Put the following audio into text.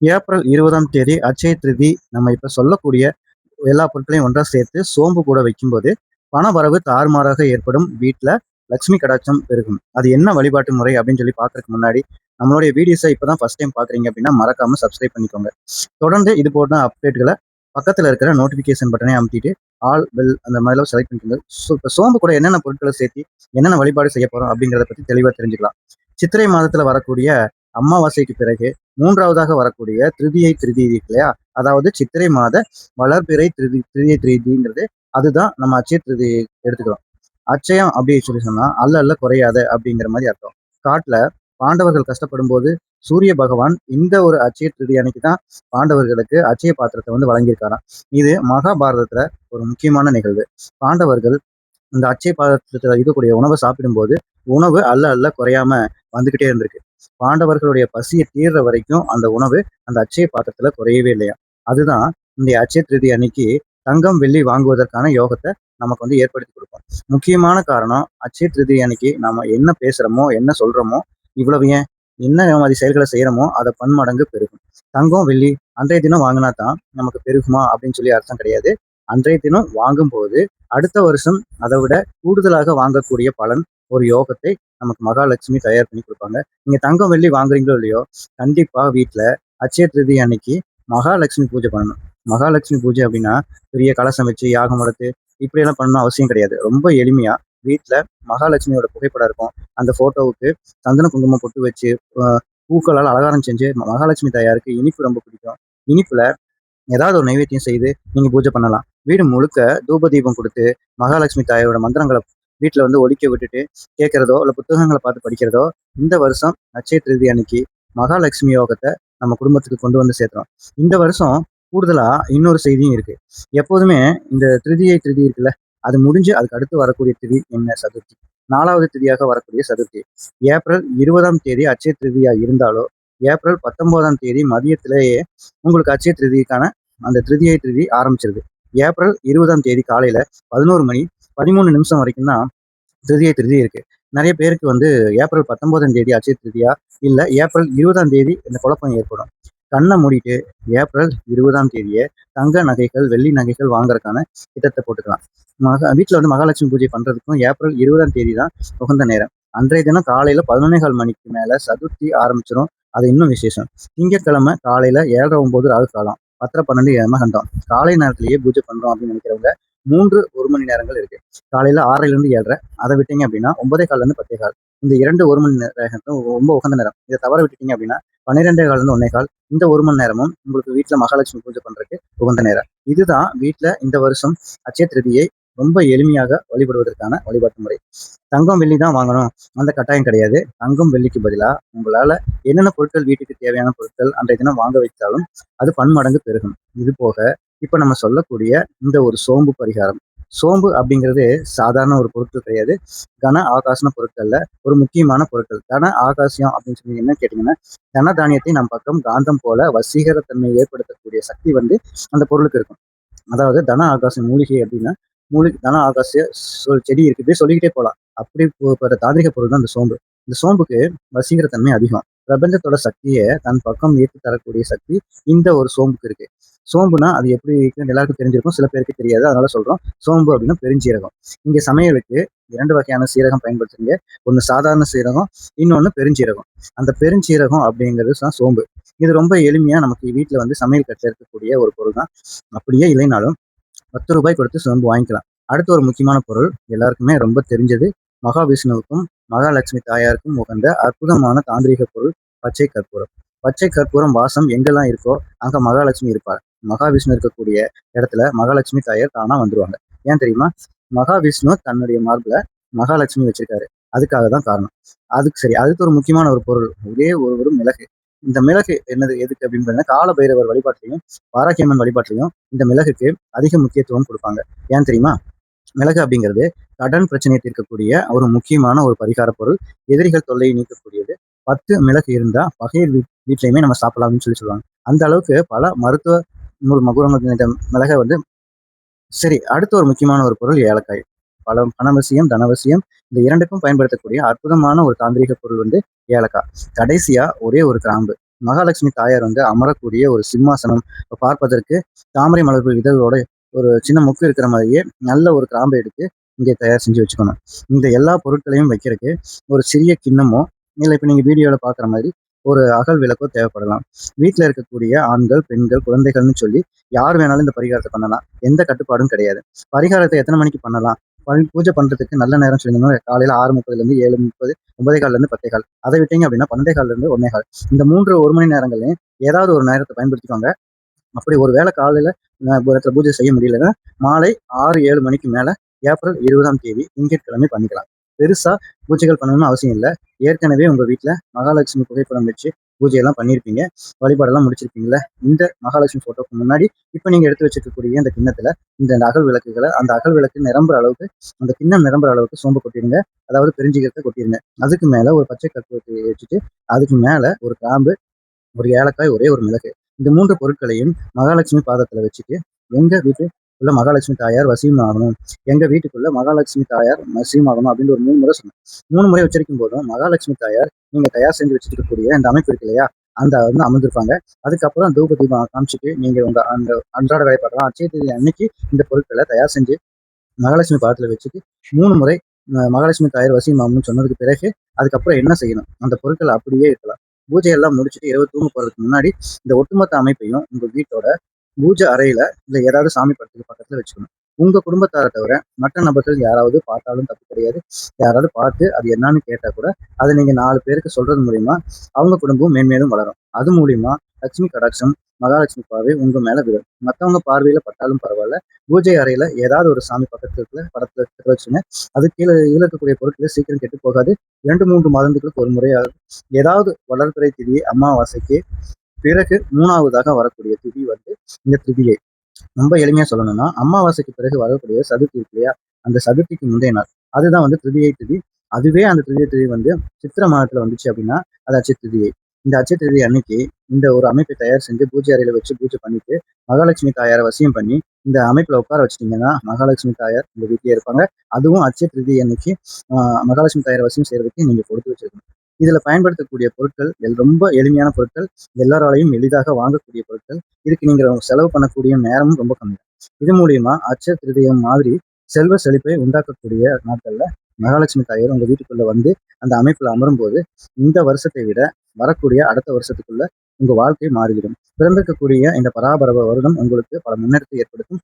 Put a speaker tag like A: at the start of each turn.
A: April 20ஆம் தேதி அட்சய திருதி. நம்ம இப்ப சொல்லக்கூடிய எல்லா பொருட்களையும் ஒன்றா சேர்த்து சோம்பு கூட வைக்கும்போது பணவரவு தாறுமாறாக ஏற்படும். வீட்ல லட்சுமி கடாட்சம் பெருகும். அது என்ன வழிபாட்டு முறை அப்படின்னு சொல்லி பார்க்கறதுக்கு முன்னாடி நம்மளுடைய வீடியோஸை இப்பதான் ஃபர்ஸ்ட் டைம் பார்க்குறீங்க அப்படின்னா மறக்காம சப்ஸ்கிரைப் பண்ணிக்கோங்க. தொடர்ந்து இது போன்ற அப்டேட்களை பக்கத்துல இருக்கிற நோட்டிஃபிகேஷன் பட்டனை அமுத்திட்டு ஆல் பெல் அந்த மாதிரிலாம் செலக்ட் பண்ணிக்கோங்க. இப்போ சோம்பு கூட என்னென்ன பொருட்களை சேர்த்து என்னென்ன வழிபாடு செய்ய போறோம் அப்படிங்கிறத பத்தி தெளிவாக தெரிஞ்சுக்கலாம். சித்திரை மாதத்துல வரக்கூடிய அமாவாசைக்கு பிறகு மூன்றாவதாக வரக்கூடிய திருதி இருக்கு இல்லையா? அதாவது சித்திரை மாத வளர்பிறை திருதிங்கிறது அதுதான் நம்ம அட்சய திருதி எடுத்துக்கிறோம். அட்சயம் அப்படின்னு சொல்லி சொன்னா அல்ல அல்ல குறையாத அப்படிங்கிற மாதிரி அர்த்தம். காட்டுல பாண்டவர்கள் கஷ்டப்படும் போது சூரிய பகவான் இந்த ஒரு அட்சய திருதி அன்னைக்கு தான் பாண்டவர்களுக்கு அட்சய பாத்திரத்தை வந்து வழங்கியிருக்காராம். இது மகாபாரதத்துல ஒரு முக்கியமான நிகழ்வு. பாண்டவர்கள் இந்த அட்சய பாத்திரத்துல இருக்கக்கூடிய உணவை சாப்பிடும்போது உணவு அல்ல அல்ல குறையாம வந்துகிட்டே இருந்திருக்கு. பாண்டவர்களுடைய பசியை தீர்ற வரைக்கும் அந்த உணவு அந்த அட்சய பாத்திரத்துல குறையவே இல்லையா. அதுதான் இந்த அட்சய திருதி அன்னைக்கு தங்கம் வெள்ளி வாங்குவதற்கான யோகத்தை நமக்கு வந்து ஏற்படுத்தி கொடுக்கும். முக்கியமான காரணம் அட்சய திருதி அன்னைக்கு நாம என்ன பேசுறோமோ என்ன சொல்றோமோ இவ்வளவு ஏன் என்ன மாதிரி செயல்களை செய்யறோமோ அதை பன்மடங்கு பெருகும். தங்கம் வெள்ளி அன்றைய தினம் வாங்கினா தான் நமக்கு பெருகுமா அப்படின்னு சொல்லி அர்த்தம் கிடையாது. அன்றைய தினம் வாங்கும் போது அடுத்த வருஷம் அதை விட கூடுதலாக வாங்கக்கூடிய பலன் ஒரு யோகத்தை நமக்கு மகாலட்சுமி தயார் பண்ணி கொடுப்பாங்க. நீங்க தங்கம் வெள்ளி வாங்குறீங்களோ இல்லையோ, கண்டிப்பா வீட்டுல அட்சய திருதி அன்னைக்கு மகாலட்சுமி பூஜை பண்ணணும். மகாலட்சுமி பூஜை அப்படின்னா பெரிய கலசம் வச்சு யாகம் வளர்த்து இப்படி எல்லாம் பண்ணணும் அவசியம் கிடையாது. ரொம்ப எளிமையா வீட்டுல மகாலட்சுமியோட புகைப்படம் இருக்கும். அந்த போட்டோவுக்கு சந்தன குங்குமம் பொட்டு வச்சு பூக்களால் அலங்காரம் செஞ்சு மகாலட்சுமி தாயாருக்கு இனிப்பு ரொம்ப பிடிக்கும். இனிப்புல ஏதாவது ஒரு நைவேத்தியம் செய்து நீங்க பூஜை பண்ணலாம். வீடு முழுக்க தூப தீபம் கொடுத்து மகாலட்சுமி தாயோட மந்திரங்களை வீட்டுல வந்து ஒலிக்க விட்டுட்டு கேட்கறதோ இல்ல புத்தகங்களை பார்த்து படிக்கிறதோ இந்த வருஷம் அட்சய திருதி அன்னைக்கு மகாலட்சுமி யோகத்தை நம்ம குடும்பத்துக்கு கொண்டு வந்து சேர்க்கிறோம். இந்த வருஷம் கூடுதலா இன்னொரு செய்தியும் இருக்கு. எப்போதுமே இந்த திருதி இருக்குல்ல, அது முடிஞ்சு அதுக்கு அடுத்து வரக்கூடிய திதி என்ன? சதுர்த்தி. 4வது திதியாக வரக்கூடிய சதுர்த்தி. ஏப்ரல் 20ஆம் தேதி அட்சய திருதியா இருந்தாலோ ஏப்ரல் 19ஆம் தேதி மதியத்திலேயே உங்களுக்கு அட்சய திருதிக்கான அந்த திருதி ஆரம்பிச்சிருது. ஏப்ரல் 20ஆம் தேதி காலையில 11 மணி 13 நிமிஷம் வரைக்கும் தான் திருதி இருக்கு. நிறைய பேருக்கு வந்து ஏப்ரல் 19ஆம் தேதி அட்சய திருதியா இல்ல ஏப்ரல் 20ஆம் தேதி இந்த குழப்பம் ஏற்படும். கண்ணை மூடிட்டு ஏப்ரல் 20ஆம் தேதியே தங்க நகைகள் வெள்ளி நகைகள் வாங்குறதுக்கான திட்டத்தை போட்டுக்கலாம். வீட்டுல வந்து மகாலட்சுமி பூஜை பண்றதுக்கும் ஏப்ரல் 20ஆம் தேதி தான் உகந்த நேரம். அன்றைய தினம் காலையில 11:15 மணிக்கு மேல சதுர்த்தி ஆரம்பிச்சிடும். அது இன்னும் விசேஷம். திங்கட்கிழமை காலையில 7:09 ராகு காலம், 10:12 யமகண்டம். காலை நேரத்திலேயே பூஜை பண்றோம் அப்படின்னு நினைக்கிறவங்க 1 மணி நேரங்கள் இருக்கு. காலையில 6:00லிருந்து 7:30. அதை விட்டீங்க அப்படின்னா 9:15 10:15. இந்த 1 மணி நேரம் ரொம்ப உகந்த நேரம். இதை தவற விட்டுட்டீங்க அப்படின்னா 12:15 1:15. இந்த 1 மணி நேரமும் உங்களுக்கு வீட்டுல மகாலட்சுமி பூஜை பண்றதுக்கு உகந்த நேரம். இதுதான் வீட்டுல இந்த வருஷம் அட்சய திருதியை ரொம்ப எளிமையாக வழிபடுவதற்கான வழிபாட்டு முறை. தங்கம் வெள்ளி தான் வாங்கணும் அந்த கட்டாயம் கிடையாது. தங்கம் வெள்ளிக்கு பதிலா உங்களால என்னென்ன பொருட்கள் வீட்டுக்கு தேவையான பொருட்கள் அன்றைய தினம் வாங்க வைத்தாலும் அது பன்மடங்கு பெருகும். இது போக இப்ப நம்ம சொல்லக்கூடிய இந்த ஒரு சோம்பு பரிகாரம். சோம்பு அப்படிங்கிறது சாதாரண ஒரு பொருட்கள் கிடையாது. கன ஆகாசன பொருட்கள்ல ஒரு முக்கியமான பொருட்கள். கன ஆகாசியம் அப்படின்னு சொல்லி என்ன கேட்டீங்கன்னா, தன தானியத்தை நம் பக்கம் காந்தம் போல வசீகரத்தன்மையை ஏற்படுத்தக்கூடிய சக்தி வந்து அந்த பொருளுக்கு இருக்கும். அதாவது தன ஆகாச மூலிகை அப்படின்னா தன ஆகாசிய செடி இருக்கு, இப்படியே சொல்லிக்கிட்டே போகலாம். அப்படி தாந்திரிக பொருள் தான் இந்த சோம்பு. இந்த சோம்புக்கு வசீகர தன்மை அதிகம். பிரபஞ்சத்தோட சக்தியை தன் பக்கம் ஏற்றி தரக்கூடிய சக்தி இந்த ஒரு சோம்புக்கு இருக்கு. சோம்புனா அது எப்படி இருக்குன்னு எல்லாருக்கும் தெரிஞ்சிருக்கும், சில பேருக்கு தெரியாது. அதனால சொல்றோம். சோம்பு அப்படின்னா பெருஞ்சீரகம். இங்க சமையலுக்கு 2 வகையான சீரகம் பயன்படுத்துறீங்க. ஒன்று சாதாரண சீரகம், இன்னொன்று பெருஞ்சீரகம். அந்த பெருஞ்சீரகம் அப்படிங்கிறது தான் சோம்பு. இது ரொம்ப எளிமையா நமக்கு வீட்டுல வந்து சமையல் கட்டில இருக்கக்கூடிய ஒரு பொருள் தான். அப்படியே இல்லைனாலும் ரூ. 10 கொடுத்து சோம்பு வாங்கிக்கலாம். அடுத்த ஒரு முக்கியமான பொருள் எல்லாருக்குமே ரொம்ப தெரிஞ்சது. மகாவிஷ்ணுவுக்கும் மகாலட்சுமி தாயாருக்கும் உகந்த அற்புதமான தாந்திரிக பொருள் பச்சை கற்பூரம். பச்சை கற்பூரம் வாசம் எங்கெல்லாம் இருக்கோ அங்க மகாலட்சுமி இருப்பார். மகாவிஷ்ணு இருக்கக்கூடிய இடத்துல மகாலட்சுமி தாயார் தானா வந்துருவாங்க. ஏன் தெரியுமா? மகாவிஷ்ணு தன்னுடைய மார்புல மகாலட்சுமி வச்சிருக்காரு. அதுக்காக தான் காரணம். அதுக்கு சரி, அதுக்கு ஒரு முக்கியமான ஒரு பொருள் ஒரே ஒரு மிளகு. இந்த மிளகு என்னது எதுக்கு அப்படின்னு பார்த்தீங்கன்னா, கால பைரவர் வழிபாட்டிலையும் வாராகியம்மன் வழிபாட்டிலையும் இந்த மிளகுக்கு அதிக முக்கியத்துவம் கொடுப்பாங்க. ஏன் தெரியுமா? மிளகு அப்படிங்கிறது கடன் பிரச்சனையை தீர்க்கக்கூடிய ஒரு முக்கியமான ஒரு பரிகார பொருள். எதிரிகள் தொல்லையை நீக்கக்கூடியது. 10 மிளகு இருந்தா பகையர் வீட்லையுமே நம்ம சாப்பிடலாம் அப்படின்னு சொல்லி சொல்லுவாங்க. அந்த அளவுக்கு பல மருத்துவ குணங்கள் இந்த மிளகை வந்து சரி. அடுத்த ஒரு முக்கியமான ஒரு பொருள் ஏலக்காய். பணவசியம் தனவசியம் இந்த இரண்டுக்கும் பயன்படுத்தக்கூடிய அற்புதமான ஒரு தாந்திரிக பொருள் வந்து ஏலக்காய். கடைசியா ஒரே ஒரு கிராம்பு. மகாலட்சுமி தாயார் வந்து அமரக்கூடிய ஒரு சிம்மாசனம் பார்ப்பதற்கு தாமரை மலர்கள் இதழோட ஒரு சின்ன மொக்கு இருக்கிற மாதிரியே நல்ல ஒரு கிராம்பை எடுத்து இங்கே தயார் செஞ்சு வச்சுக்கணும். இந்த எல்லா பொருட்களையும் வைக்கிறதுக்கு ஒரு சிறிய கிண்ணமோ இல்லை இப்போ நீங்கள் வீடியோவில் பார்க்குற மாதிரி ஒரு அகல் விளக்கோ தேவைப்படலாம். வீட்டில் இருக்கக்கூடிய ஆண்கள், பெண்கள், குழந்தைகள்னு சொல்லி யார் வேணாலும் இந்த பரிகாரத்தை பண்ணலாம். எந்த கட்டுப்பாடும் கிடையாது. பரிகாரத்தை எத்தனை மணிக்கு பண்ணலாம்? பூஜை பண்றதுக்கு நல்ல நேரம் சொல்லியிருந்தோம்னா காலையில 6:30லேருந்து 7:30, 9:15லேருந்து 10:15. அதை விட்டீங்க அப்படின்னா 12:15லேருந்து 1:15. இந்த 3 1 மணி நேரங்களையும் ஏதாவது ஒரு நேரத்தை பயன்படுத்திக்கோங்க. அப்படி ஒரு வேளை காலையில இடத்துல பூஜை செய்ய முடியலன்னா மாலை 6, 7 மணிக்கு மேல ஏப்ரல் 20ஆம் தேதி திங்கட்கிழமை பண்ணிக்கலாம். பெருசா பூஜைகள் பண்ணணும்னு அவசியம் இல்லை. ஏற்கனவே உங்க வீட்டுல மகாலட்சுமி புகைப்படம் வச்சு பூஜையெல்லாம் பண்ணியிருப்பீங்க, வழிபாடெல்லாம் முடிச்சிருப்பீங்கல்ல. இந்த மகாலட்சுமி போட்டோக்கு முன்னாடி இப்ப நீங்க எடுத்து வச்சிருக்கக்கூடிய இந்த கிண்ணத்துல இந்த அகல் விளக்குகளை அந்த அகல் விளக்கு நிரம்புற அளவுக்கு அந்த கிண்ணம் நிரம்புற அளவுக்கு சோம்பு கொட்டிடுங்க. அதாவது பெருஞ்சீரகத்தை கொட்டிடுங்க. அதுக்கு மேல ஒரு பச்சை கற்பூரத்தை வச்சுட்டு அதுக்கு மேல ஒரு கிராம்பு, ஒரு ஏலக்காய், ஒரே ஒரு மிளகு, இந்த 3 பொருட்களையும் மகாலட்சுமி பாதத்துல வச்சுட்டு எங்க வீட்டுக்குள்ள மகாலட்சுமி தாயார் வசியமாகணும், எங்க வீட்டுக்குள்ள மகாலட்சுமி தாயார் வசியமாகணும் அப்படின்னு ஒரு 3 முறை சொன்னேன். 3 முறை உச்சரிக்கும் போதும் மகாலட்சுமி தாயார் நீங்க தயார் செஞ்சு வச்சிருக்கக்கூடிய இந்த அமைப்பு இருக்கு இல்லையா, அந்த வந்து அமர்ந்திருப்பாங்க. அதுக்கப்புறம் தூப தீபம் காமிச்சிட்டு நீங்க உங்க அந்த அன்றாட வேலைப்பாடுறோம் அச்சய தேதி அன்னைக்கு இந்த பொருட்களை தயார் செஞ்சு மகாலட்சுமி பாதத்துல வச்சுட்டு 3 முறை மகாலட்சுமி தாயார் வசியமாகணும்னு சொன்னதுக்கு பிறகு அதுக்கப்புறம் என்ன செய்யணும்? அந்த பொருட்கள் அப்படியே இருக்கலாம். பூஜையெல்லாம் முடிச்சுட்டு இரவு தூங்க போறதுக்கு முன்னாடி இந்த ஒட்டுமொத்த அமைப்பையும் உங்க வீட்டோட பூஜை அறையில இல்ல ஏதாவது சாமி படத்துக்கு பக்கத்துல வச்சுக்கணும். உங்க குடும்பத்தாரை தவிர மற்ற நபர்கள் யாராவது பார்த்தாலும் தப்பு கிடையாது. யாராவது பார்த்து அது என்னன்னு கேட்டா கூட அதை நீங்க 4 பேருக்கு சொல்றது மூலியமா அவங்க குடும்பம் மேன்மேலும் வளரும். அது மூலியமா லட்சுமி கடாட்சம், மகாலட்சுமி பார்வை உங்க மேல விழும். மத்தவங்க பார்வையில பட்டாலும் பரவாயில்ல. பூஜை அறையில ஏதாவது ஒரு சாமி பக்கத்துல படத்துல வச்சுங்க. அது கீழே இருக்கக்கூடிய பொருட்கள் சீக்கிரம் கெட்டு போகாது. 2, 3 மாதங்களுக்கு ஒரு முறையாவது ஏதாவது வளர்பிறை திதி அமாவாசைக்கு பிறகு 3ஆவதாக வரக்கூடிய திதி வந்து இந்த திதியை. ரொம்ப எளிமையா சொல்லணும்னா அமாவாசைக்கு பிறகு வரக்கூடிய சதுர்த்தி இருக்கு இல்லையா, அந்த சதுர்த்திக்கு முந்தைய நாள் அதுதான் வந்து திருதியை திதி. அதுவே அந்த திருதியை திதி வந்து சித்திரை மாதத்துல வந்துச்சு அப்படின்னா அது அச்சய திருதியை. இந்த அச்சய திருதி அன்னைக்கு இந்த ஒரு அமைப்பை தயார் செஞ்சு பூஜை அறையில வச்சு பூஜை பண்ணிட்டு மகாலட்சுமி தாயாரை வசியம் பண்ணி இந்த அமைப்புல உட்கார வச்சிட்டீங்கன்னா மகாலட்சுமி தாயார் உங்க வீட்டிலே இருப்பாங்க. அதுவும் அச்சய திருதி அன்னைக்கு மகாலட்சுமி தாயாரை வசியம் செய்யறதுக்கு நீங்க கொடுத்து வச்சிருக்கணும். இதுல பயன்படுத்தக்கூடிய பொருட்கள் ரொம்ப எளிமையான பொருட்கள், எல்லாராலையும் எளிதாக வாங்கக்கூடிய பொருட்கள். இதுக்கு நீங்க செலவு பண்ணக்கூடிய நேரமும் ரொம்ப கம்மி. இது மூலியமா அட்சய திருதியம் மாதிரி செல்வ செழிப்பை உண்டாக்கக்கூடிய நாட்கள்ல மகாலட்சுமி தாயார் உங்க வீட்டுக்குள்ள வந்து அந்த அமைப்புல அமரும் போது இந்த வருஷத்தை விட வரக்கூடிய அடுத்த வருஷத்துக்குள்ள உங்க வாழ்க்கை மாறிவிடும். பிறந்திருக்கக்கூடிய இந்த பராபரவ வருடம் உங்களுக்கு பல முன்னேற்றத்தை ஏற்படுத்தும்.